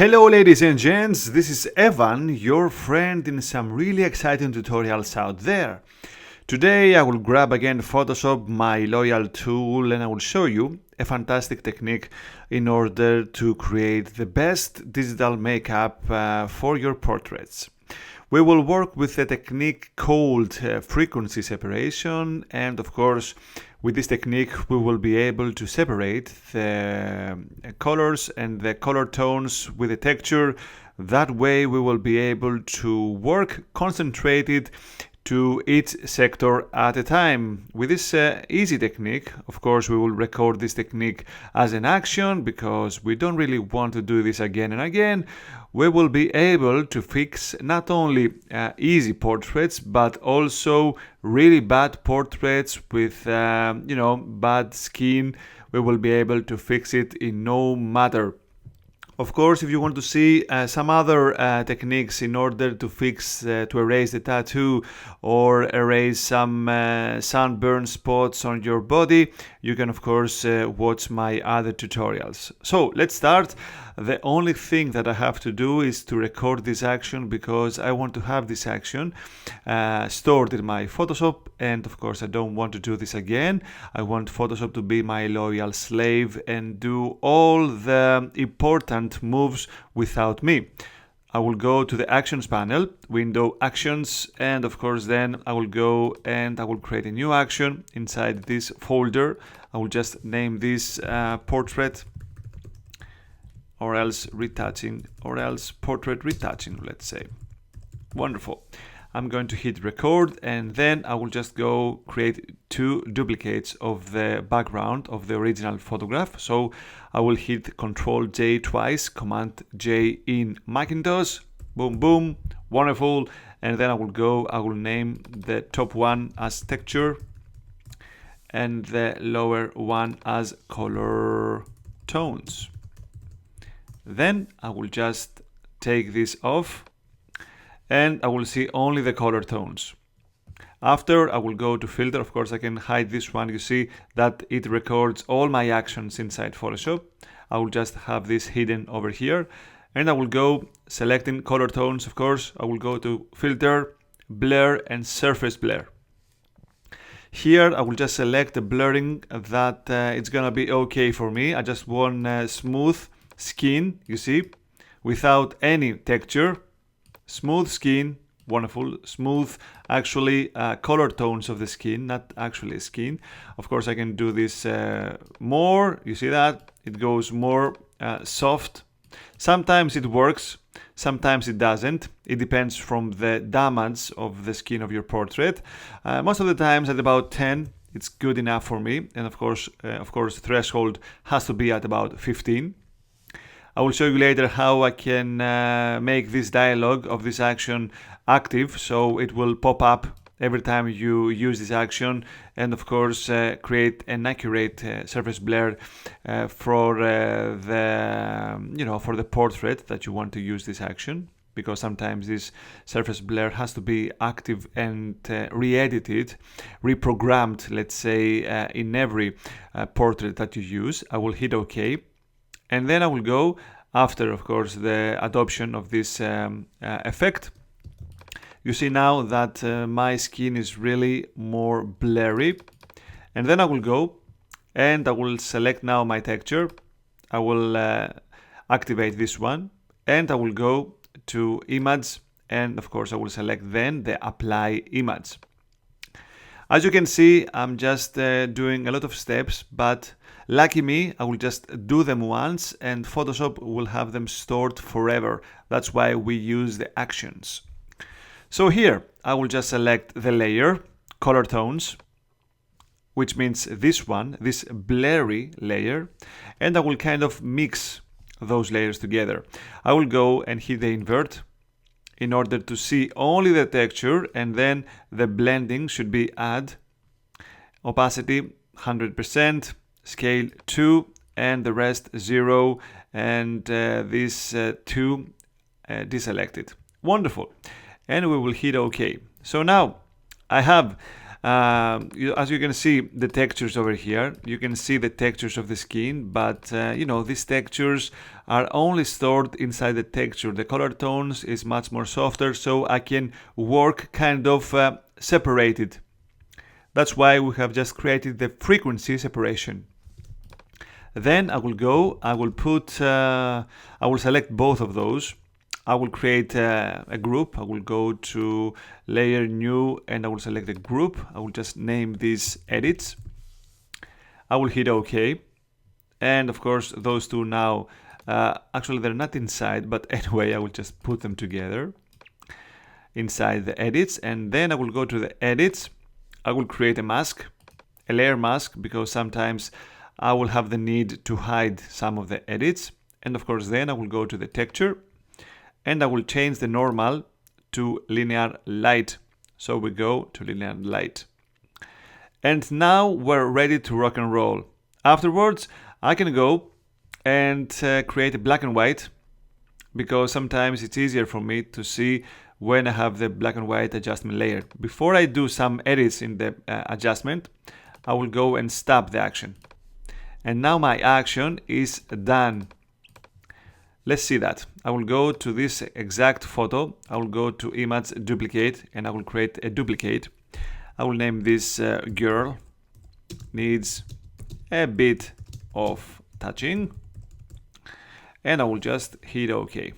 Hello ladies and gents, this is Evan, your friend in some really exciting tutorials out there. Today I will grab again Photoshop, my loyal tool, and I will show you a fantastic technique in order to create the best digital makeup for your portraits. We will work with a technique called frequency separation, and of course with this technique we will be able to separate the colors and the color tones with the texture. That way we will be able to work concentrated to each sector at a time. With this easy technique, of course we will record this technique as an action because we don't really want to do this again and again. We will be able to fix not only easy portraits but also really bad portraits with bad skin. We will be able to fix it in no matter. Of course, if you want to see some other techniques in order to fix, to erase the tattoo or erase some sunburn spots on your body, you can of course watch my other tutorials. So let's start. The only thing that I have to do is to record this action because I want to have this action stored in my Photoshop, and of course I don't want to do this again. I want Photoshop to be my loyal slave and do all the important moves without me. I will go to the Actions panel, Window Actions, and of course then I will go and I will create a new action inside this folder. I will just name this Portrait, or else retouching, or else portrait retouching, let's say. Wonderful. I'm going to hit record, and then I will just go create two duplicates of the background of the original photograph. So I will hit Ctrl J twice, Command J in Macintosh, boom boom, wonderful. And then I will name the top one as texture and the lower one as color tones. Then I will just take this off and I will see only the color tones. After I will go to filter. Of course I can hide this one. You see that it records all my actions inside Photoshop. I will just have this hidden over here, and I will go selecting color tones. Of course I will go to filter, blur, and surface blur. Here I will just select the blurring that it's gonna be okay for me. I just want smooth skin, you see, without any texture. Smooth skin, wonderful. Smooth, actually color tones of the skin, not actually skin. Of course I can do this more. You see that it goes more soft. Sometimes it works, sometimes it doesn't. It depends from the damage of the skin of your portrait. Most of the times at about 10 it's good enough for me, and of course threshold has to be at about 15. I will show you later how I can make this dialogue of this action active, so it will pop up every time you use this action, and of course create an accurate surface blur for the portrait that you want to use this action, because sometimes this surface blur has to be active and re-edited, reprogrammed, let's say, in every portrait that you use. I will hit OK. And then I will go, after of course the adoption of this effect, you see now that my skin is really more blurry. And then I will go and I will select now my texture. I will activate this one, and I will go to image, and of course I will select then the apply image. As you can see, I'm just doing a lot of steps, but lucky me, I will just do them once and Photoshop will have them stored forever. That's why we use the actions. So here, I will just select the layer, color tones, which means this one, this blurry layer, and I will kind of mix those layers together. I will go and hit the invert in order to see only the texture, and then the blending should be add, opacity 100%, scale 2, and the rest 0, and this 2 deselected. Wonderful. And we will hit OK. So now I have As you can see the textures over here, you can see the textures of the skin, but these textures are only stored inside the texture. The color tones is much more softer, so I can work kind of separated. That's why we have just created the frequency separation. Then I will select both of those. I will create a group. I will go to layer new and I will select a group. I will just name these edits. I will hit OK. And of course, those two now, actually they're not inside, but anyway, I will just put them together inside the edits. And then I will go to the edits. I will create a mask, a layer mask, because sometimes I will have the need to hide some of the edits. And of course, then I will go to the texture and I will change the normal to linear light. So we go to linear light. And now we're ready to rock and roll. Afterwards, I can go and create a black and white, because sometimes it's easier for me to see when I have the black and white adjustment layer. Before I do some edits in the adjustment, I will go and stop the action. And now my action is done. Let's see that. I will go to this exact photo. I will go to image duplicate and I will create a duplicate. I will name this girl needs a bit of touching and I will just hit OK.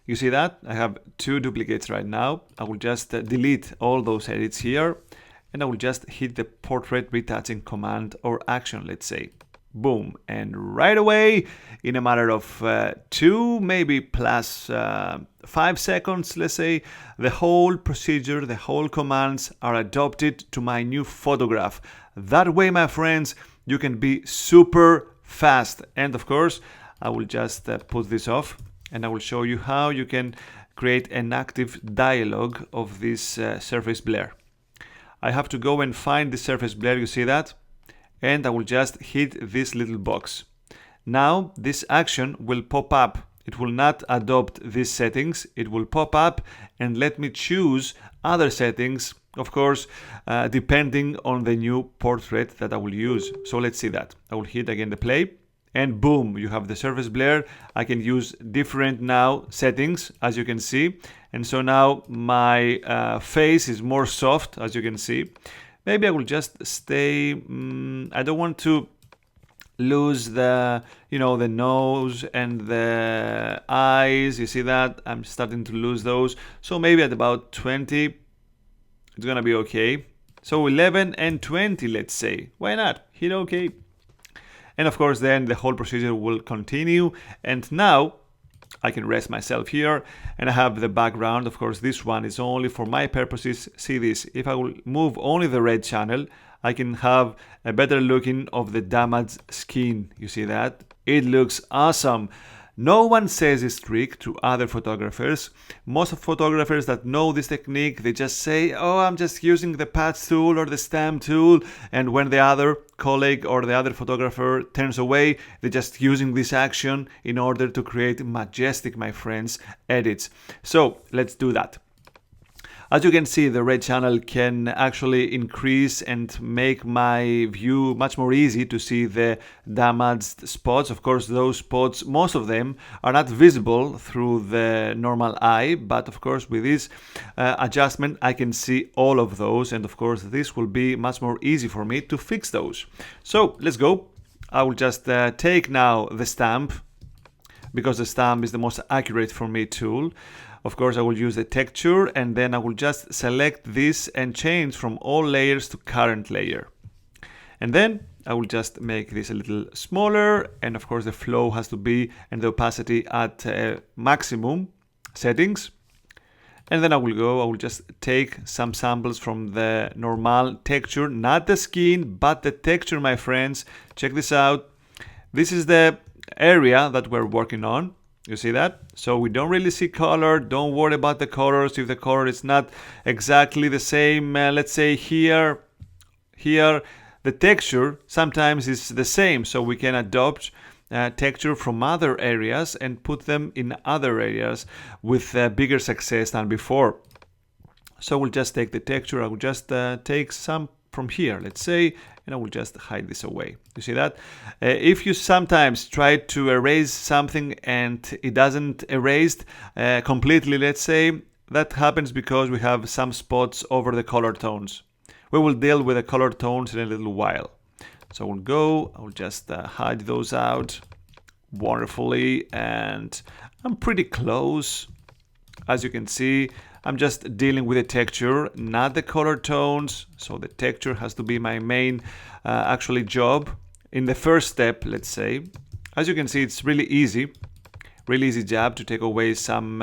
You see that? I have two duplicates right now. I will just delete all those edits here and I will just hit the portrait retouching command or action, let's say. Boom, and right away, in a matter of 2, maybe plus 5 seconds, let's say, the whole procedure, the whole commands are adopted to my new photograph. That way, my friends, you can be super fast. And of course, I will just put this off and I will show you how you can create an active dialogue of this surface blur. I have to go and find the surface blur, you see that? And I will just hit this little box. Now this action will pop up. It will not adopt these settings. It will pop up and let me choose other settings, of course, depending on the new portrait that I will use. So let's see that. I will hit again the play and boom, you have the surface blur. I can use different now settings, as you can see. And so now my face is more soft, as you can see. Maybe I will just stay, I don't want to lose the, the nose and the eyes. You see that? I'm starting to lose those. So maybe at about 20, it's gonna be okay. So 11 and 20, let's say. Why not? Hit OK. And of course, then the whole procedure will continue. And now I can rest myself here and I have the background. Of course, this one is only for my purposes. See this, if I will move only the red channel, I can have a better looking of the damaged skin. You see that? It looks awesome. No one says this trick to other photographers. Most photographers that know this technique, they just say, oh, I'm just using the patch tool or the stamp tool. And when the other colleague or the other photographer turns away, they're just using this action in order to create majestic, my friends, edits. So let's do that. As you can see, the red channel can actually increase and make my view much more easy to see the damaged spots. Of course, those spots, most of them are not visible through the normal eye, but of course with this adjustment I can see all of those, and of course this will be much more easy for me to fix those. So let's go. I will just take now the stamp, because the stamp is the most accurate for me tool. Of course, I will use the texture and then I will just select this and change from all layers to current layer. And then I will just make this a little smaller, and of course the flow has to be and the opacity at maximum settings. And then I will just take some samples from the normal texture, not the skin, but the texture, my friends. Check this out. This is the area that we're working on. You see that? So we don't really see color. Don't worry about the colors. If the color is not exactly the same, let's say here, the texture sometimes is the same. So we can adopt texture from other areas and put them in other areas with bigger success than before. So we'll just take the texture. I will just take some from here, let's say, and I will just hide this away. You see that? If you sometimes try to erase something and it doesn't erase completely, let's say, that happens because we have some spots over the color tones. We will deal with the color tones in a little while. So we'll go, I'll just hide those out wonderfully, and I'm pretty close. As you can see, I'm just dealing with the texture, not the color tones. So the texture has to be my main actually job in the first step, let's say. As you can see, it's really easy job to take away some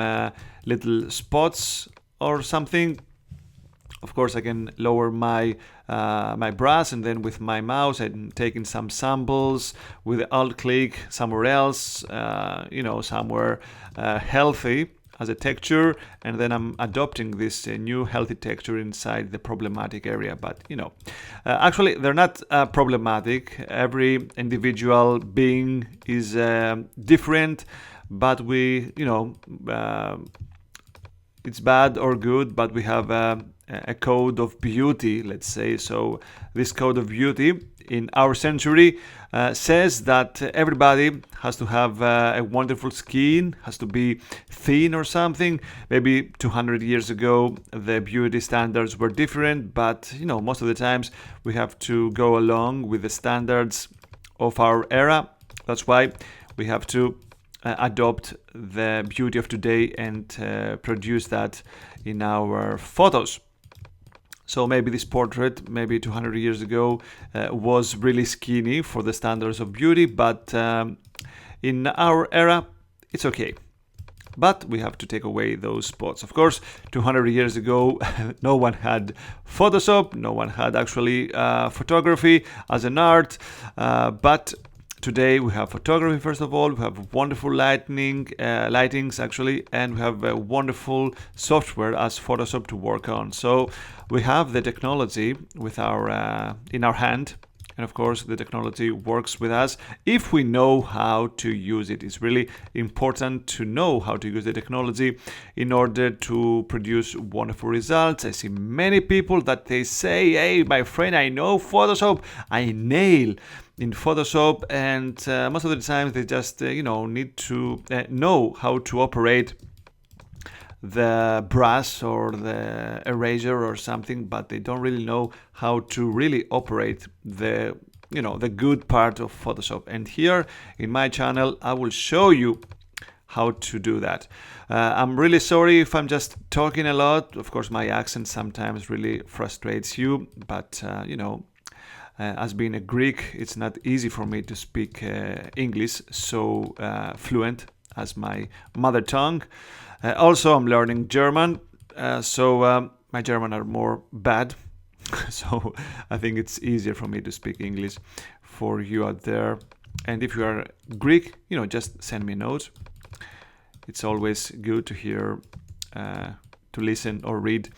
little spots or something. Of course, I can lower my my brush, and then with my mouse I'm taking some samples with the alt click somewhere else, somewhere healthy as a texture, and then I'm adopting this new healthy texture inside the problematic area. But actually they're not problematic. Every individual being is different, but we it's bad or good, but we have a code of beauty, let's say. So this code of beauty in our century says that everybody has to have a wonderful skin, has to be thin or something. Maybe 200 years ago the beauty standards were different, but most of the times we have to go along with the standards of our era. That's why we have to adopt the beauty of today and produce that in our photos. So maybe this portrait, maybe 200 years ago, was really skinny for the standards of beauty, but in our era, it's okay. But we have to take away those spots. Of course, 200 years ago, no one had Photoshop, no one had actually photography as an art, but today we have photography. First of all, we have wonderful lightings actually, and we have a wonderful software as Photoshop to work on. So we have the technology with in our hand, and of course the technology works with us if we know how to use it. It's really important to know how to use the technology in order to produce wonderful results. I see many people that they say, "Hey, my friend, I know Photoshop, I nail in Photoshop," and most of the time they just need to know how to operate the brush or the eraser or something, but they don't really know how to really operate the good part of Photoshop. And here in my channel I will show you how to do that. I'm really sorry if I'm just talking a lot. Of course my accent sometimes really frustrates you, but as being a Greek, it's not easy for me to speak English so fluent as my mother tongue. Also, I'm learning German, so my German are more bad. So I think it's easier for me to speak English for you out there. And if you are Greek, just send me a note. It's always good to hear, to listen or read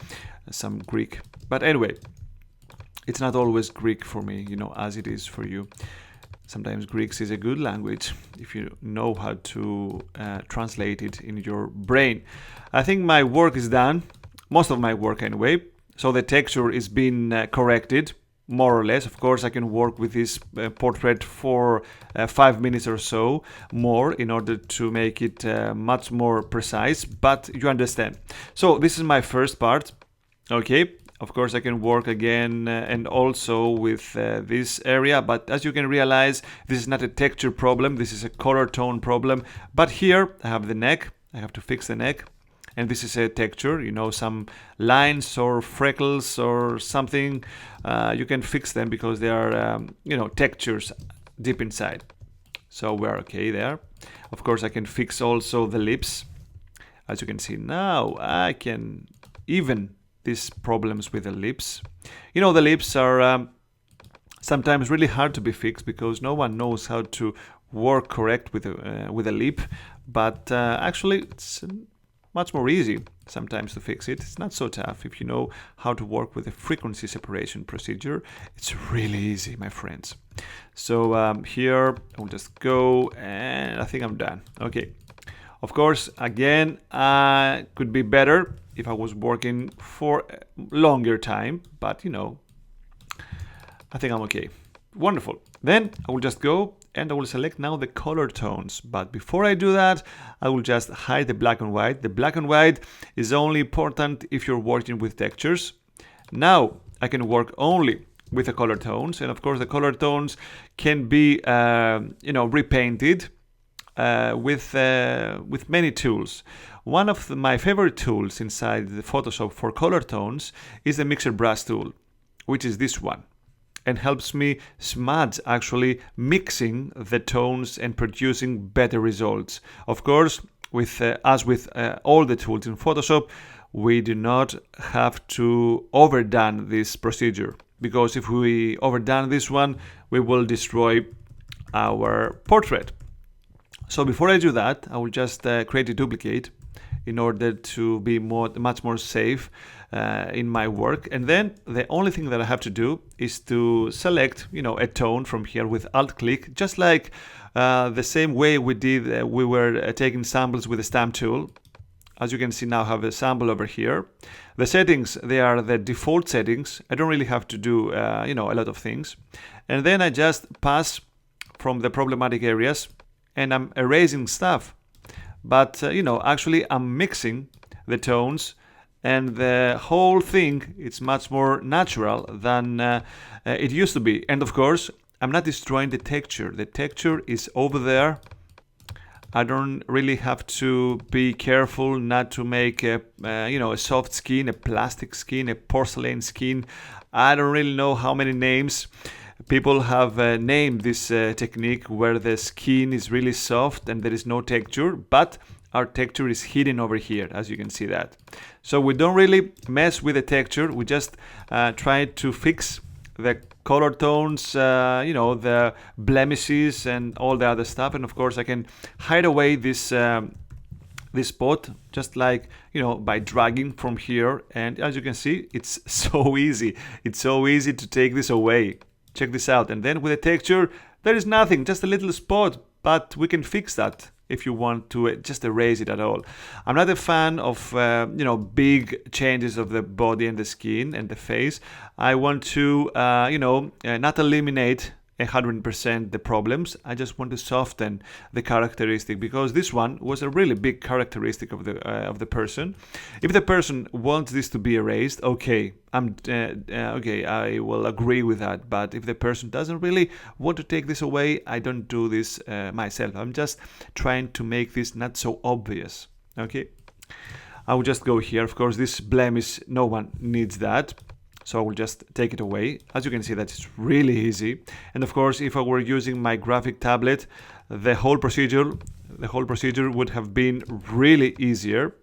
some Greek. But anyway, it's not always Greek for me, as it is for you. Sometimes Greek is a good language if you know how to translate it in your brain. I think my work is done, most of my work anyway. So the texture is being corrected, more or less. Of course, I can work with this portrait for 5 minutes or so more in order to make it much more precise, but you understand. So this is my first part, okay? Of course, I can work again and also with this area, but as you can realize, this is not a texture problem, this is a color tone problem. But here I have the neck, I have to fix the neck, and this is a texture, some lines or freckles or something, you can fix them because they are, textures deep inside. So we're okay there. Of course, I can fix also the lips. As you can see now, I can even these problems with the lips. The lips are sometimes really hard to be fixed because no one knows how to work correct with a lip, but actually it's much more easy sometimes to fix it. It's not so tough if you know how to work with the frequency separation procedure. It's really easy, my friends. So here I'll just go, and I think I'm done. Okay. Of course, again, could be better if I was working for a longer time, but you know, I think I'm okay. Wonderful. Then I will just go and I will select now the color tones. But before I do that, I will just hide the black and white. The black and white is only important if you're working with textures. Now I can work only with the color tones, and of course the color tones can be repainted with many tools. One of my favorite tools inside the Photoshop for color tones is the mixer brush tool, which is this one, and helps me smudge, actually mixing the tones and producing better results. Of course, as with all the tools in Photoshop, we do not have to overdone this procedure, because if we overdone this one, we will destroy our portrait. So before I do that, I will just create a duplicate in order to be much more safe in my work. And then the only thing that I have to do is to select, a tone from here with Alt-click, just like the same way we did. We were taking samples with the stamp tool. As you can see now, I have a sample over here. The settings, they are the default settings. I don't really have to do, a lot of things. And then I just pass from the problematic areas and I'm erasing stuff. But, actually I'm mixing the tones, and the whole thing, it's much more natural than it used to be. And of course, I'm not destroying the texture. The texture is over there. I don't really have to be careful not to make a soft skin, a plastic skin, a porcelain skin. I don't really know how many names people have named this technique where the skin is really soft and there is no texture, but our texture is hidden over here, as you can see that. So we don't really mess with the texture. We just try to fix the color tones, the blemishes and all the other stuff. And of course, I can hide away this spot just like, by dragging from here. And as you can see, it's so easy. It's so easy to take this away. Check this out. And then with the texture, there is nothing, just a little spot, but we can fix that if you want to just erase it at all. I'm not a fan of, big changes of the body and the skin and the face. I want to, not eliminate 100% the problems. I just want to soften the characteristic, because this one was a really big characteristic of the person. If the person wants this to be erased, okay, I will agree with that. But if the person doesn't really want to take this away, I don't do this myself. I'm just trying to make this not so obvious. Okay, I will just go here. Of course, this blemish, no one needs that. So I will just take it away. As you can see, that it's really easy. And of course, if I were using my graphic tablet, the whole procedure would have been really easier.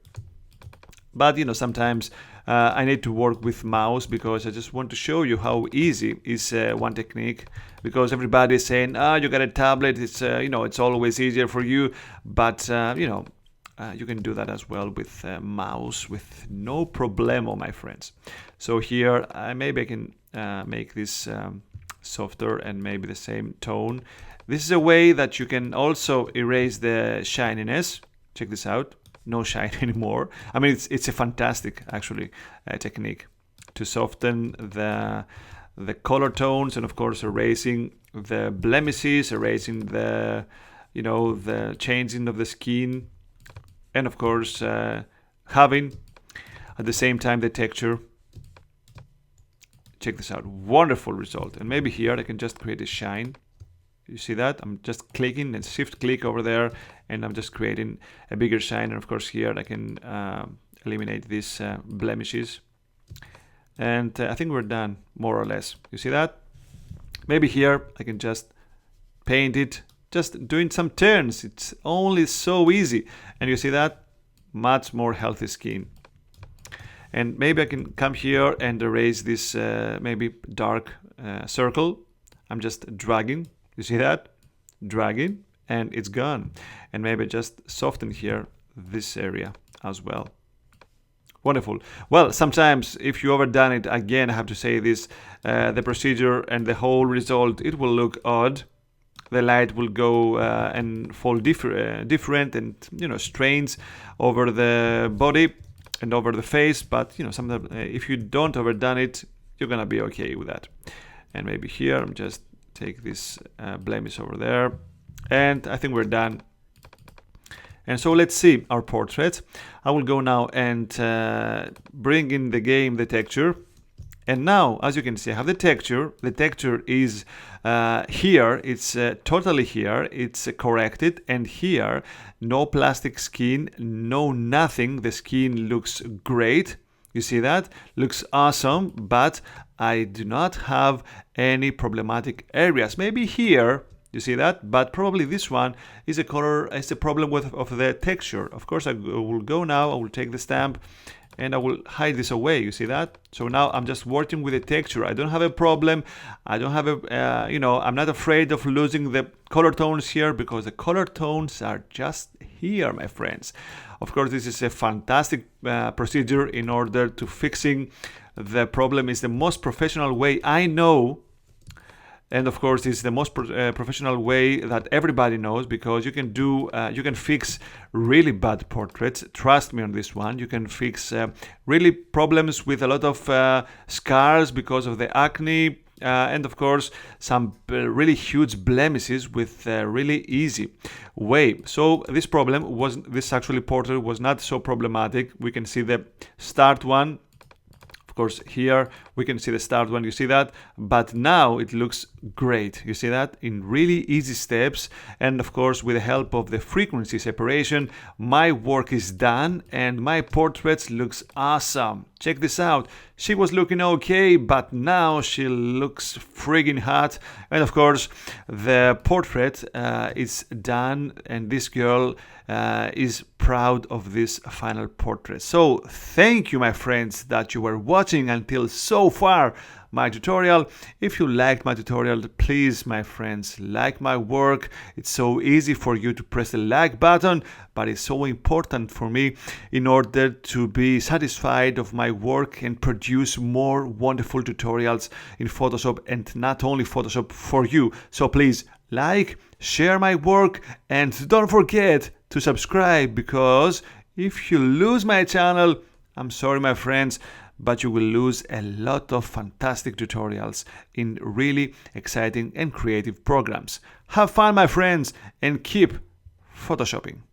But sometimes I need to work with mouse, because I just want to show you how easy is one technique. Because everybody is saying, you got a tablet, it's it's always easier for you. But you can do that as well with mouse with no problemo, my friends. So here, maybe I can make this softer and maybe the same tone. This is a way that you can also erase the shininess. Check this out. No shine anymore. I mean, it's a fantastic, actually, technique to soften the color tones, and of course erasing the blemishes, erasing the the changing of the skin. And of course, having at the same time the texture. Check this out, wonderful result. And maybe here I can just create a shine. You see that? I'm just clicking and shift click over there, and I'm just creating a bigger shine. And of course here I can eliminate these blemishes. And I think we're done, more or less. You see that? Maybe here I can just paint it, just doing some turns. It's only so easy. And you see that? Much more healthy skin. And maybe I can come here and erase this maybe dark circle. I'm just dragging. You see that? Dragging, and it's gone. And maybe just soften here this area as well. Wonderful. Well, sometimes if you overdone it, again, I have to say this, the procedure and the whole result, it will look odd. the light will go and fall different and, you know, strange over the body and over the face. But, you know, sometimes if you don't overdone it, you're gonna be okay with that. And maybe here, I'm just take this blemish over there, and I think we're done. And so let's see our portrait. I will go now and bring in the game the texture. And now, as you can see, I have the texture. The texture is here. It's totally here. It's corrected. And here, no plastic skin, no nothing. The skin looks great. You see that? Looks awesome. But I do not have any problematic areas. Maybe here, you see that? But probably this one is a color, is a problem of the texture. Of course, I will go now. I will take the stamp and I will hide this away. You see that? So now I'm just working with the texture. I don't have a problem. I don't have a, you know, I'm not afraid of losing the color tones here because the color tones are just here, my friends. Of course, this is a fantastic procedure in order to fixing the problem. Is the most professional way I know. And of course, it's the most professional way that everybody knows, because you can do, you can fix really bad portraits. Trust me on this one. You can fix really problems with a lot of scars because of the acne, and of course, some really huge blemishes with a really easy way. So this problem was, this actually portrait was not so problematic. We can see the start one. Of course, here we can see the start one, you see that, but now it looks great. You see that in really easy steps, and of course with the help of the frequency separation, my work is done and my portrait looks awesome. Check this out. She was looking okay, but now she looks friggin' hot. And of course, the portrait is done, and this girl is proud of this final portrait. So thank you, my friends, that you were watching until so far my tutorial. If you liked my tutorial, please, my friends, like my work. It's so easy for you to press the like button, but it's so important for me in order to be satisfied of my work and produce more wonderful tutorials in Photoshop, and not only Photoshop, for you. So please like, share my work, and don't forget to subscribe, because if you lose my channel, I'm sorry, my friends, but you will lose a lot of fantastic tutorials in really exciting and creative programs. Have fun, my friends, and keep photoshopping.